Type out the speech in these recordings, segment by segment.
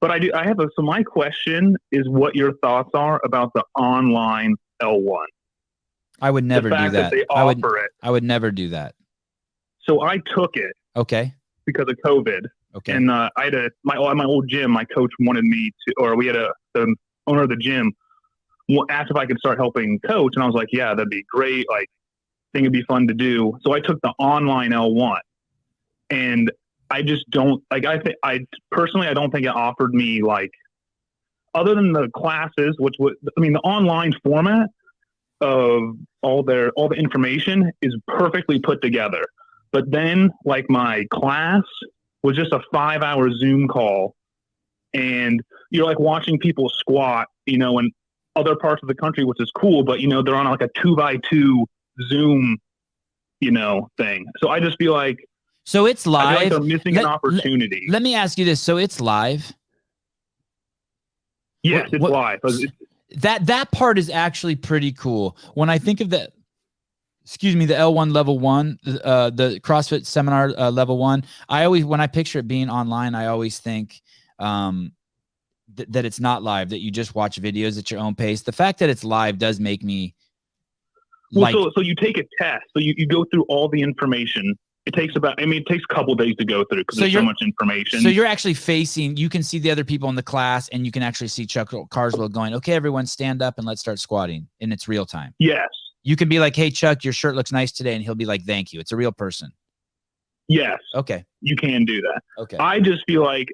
But I have so my question is what your thoughts are about the online L1. I would never do that. They offer it. I would never do that. So I took it. Okay. Because of COVID. Okay. And I had my old gym, my coach wanted me to, or we had the owner of the gym asked if I could start helping coach. And I was like, yeah, that'd be great. Like, I think it'd be fun to do. So I took the online L1 and I just don't like, I personally, I don't think it offered me like, other than the classes, which would, I mean, the online format of all the information is perfectly put together. But then like my class was just a 5-hour Zoom call and you're like watching people squat, you know, in other parts of the country, which is cool, but you know, they're on like a 2x2 Zoom, you know, thing. So I just feel like, so it's live. I feel like they're missing an opportunity. Let me ask you this. So it's live. Yes, it's live. That part is actually pretty cool. When I think of the L1 level 1, the CrossFit seminar level 1, I always, when I picture it being online, I always think that it's not live, that you just watch videos at your own pace. The fact that it's live does make me so you take a test. So you go through all the information. It takes it takes a couple days to go through because there's so much information. So you're actually you can see the other people in the class and you can actually see Chuck Carswell going, okay, everyone stand up and let's start squatting. And it's real time. Yes. You can be like, hey, Chuck, your shirt looks nice today. And he'll be like, thank you. It's a real person. Yes. Okay. You can do that. Okay. I feel like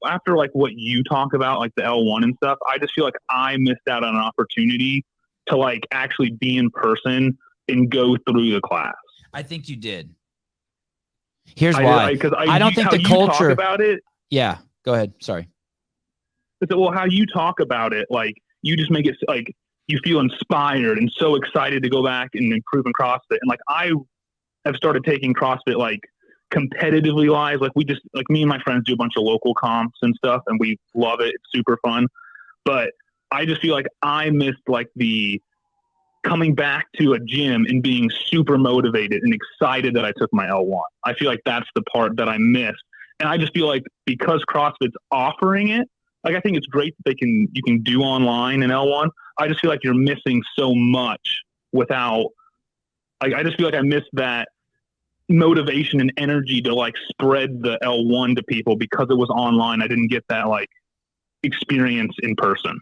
after like what you talk about, like the L1 and stuff, I just feel like I missed out on an opportunity to like actually be in person and go through the class. I think you did. Here's why. Because I don't think the culture about it. Yeah. Go ahead. Sorry. Well, how you talk about it, like you just make it like you feel inspired and so excited to go back and improve in CrossFit. And like I have started taking CrossFit like competitively live. Like we just like me and my friends do a bunch of local comps and stuff, and we love it. It's super fun. But I just feel like I missed like the coming back to a gym and being super motivated and excited that I took my L1. I feel like that's the part that I missed. And I just feel like because CrossFit's offering it, like I think it's great that you can do online in L1. I just feel like you're missing so much without, like, I just feel like I missed that motivation and energy to like spread the L1 to people because it was online. I didn't get that like experience in person.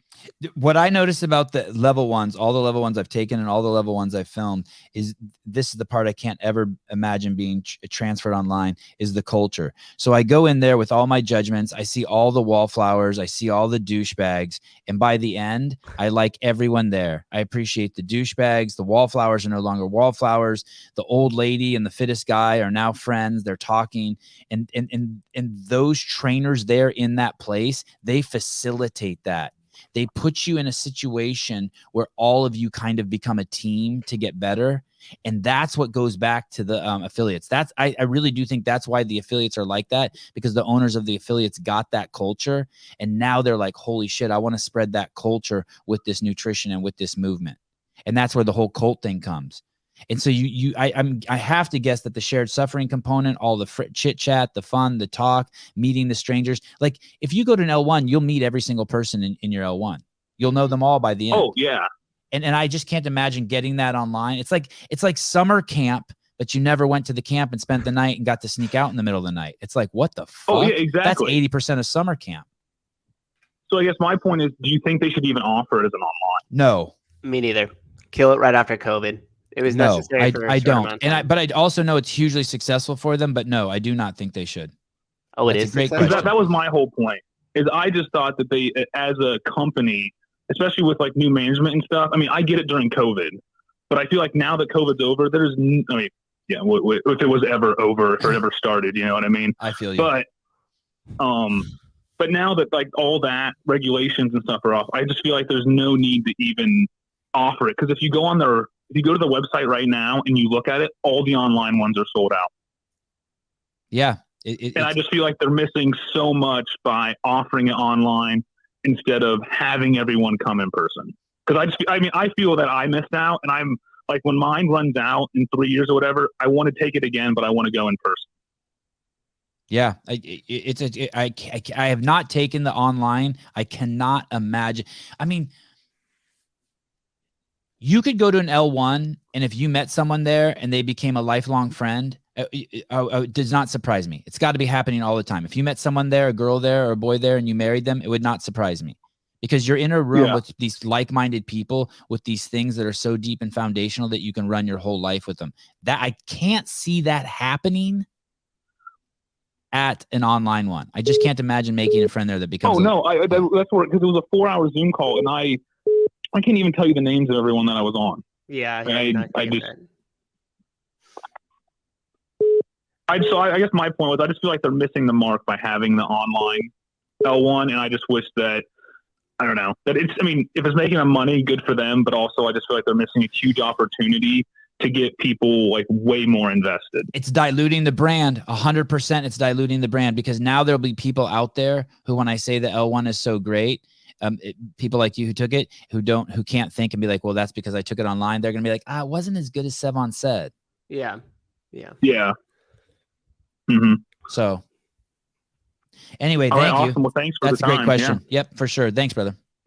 What I noticed about the level ones, all the level ones I've taken and all the level ones I've filmed, is this is the part I can't ever imagine being transferred online, is the culture. So I go in there with all my judgments. I see all the wallflowers. I see all the douchebags. And by the end, I like everyone there. I appreciate the douchebags. The wallflowers are no longer wallflowers. The old lady and the fittest guy are now friends. They're talking. And those trainers there in that place, they facilitate that. They put you in a situation where all of you kind of become a team to get better. And that's what goes back to the affiliates. I really do think that's why the affiliates are like that, because the owners of the affiliates got that culture. And now they're like, holy shit, I want to spread that culture with this nutrition and with this movement. And that's where the whole cult thing comes. And so I have to guess that the shared suffering component, all the chit chat, the fun, the talk, meeting the strangers. Like if you go to an L1, you'll meet every single person in your L1. You'll know them all by the end. Oh yeah. And I just can't imagine getting that online. It's like summer camp, but you never went to the camp and spent the night and got to sneak out in the middle of the night. It's like, what the fuck? Oh yeah, exactly. That's 80% of summer camp. So I guess my point is, do you think they should even offer it as an online? No. Me neither. Kill it right after COVID. It was necessary. I don't. But I also know it's hugely successful for them. But no, I do not think they should. Oh, it is great. That was my whole point. Is I just thought that they, as a company, especially with like new management and stuff. I mean, I get it during COVID, but I feel like now that COVID's over, if it was ever over, if it ever started, you know what I mean? I feel you. But now that like all that regulations and stuff are off, I just feel like there's no need to even offer it, because if you go to the website right now and you look at it, all the online ones are sold out. Yeah. And I just feel like they're missing so much by offering it online instead of having everyone come in person. Because I feel that I missed out, and I'm like, when mine runs out in 3 years or whatever, I want to take it again, but I want to go in person. Yeah, I have not taken the online. I cannot imagine. I mean, you could go to an L1, and if you met someone there and they became a lifelong friend, it does not surprise me. It's got to be happening all the time. If you met someone there, a girl there or a boy there, and you married them, it would not surprise me, because you're in a room with these like-minded people with these things that are so deep and foundational that you can run your whole life with them. That I can't see that happening at an online one. I just can't imagine making a friend there that becomes. That's where, because it was a 4-hour Zoom call, and I can't even tell you the names of everyone that I was on. Yeah, I guess my point was, I just feel like they're missing the mark by having the online L1, and I just wish that, I don't know, that it's, I mean, if it's making them money, good for them, but also I just feel like they're missing a huge opportunity to get people like way more invested. It's diluting the brand 100%. It's diluting the brand, because now there'll be people out there who, when I say the L1 is so great, people like you who took it, who can't think and be like, well, that's because I took it online. They're going to be like, it wasn't as good as Sevan said. Yeah. Mm-hmm. So anyway, thank you. Awesome. Well, thanks for That's the a great time. question. Yep, for sure. Thanks, brother.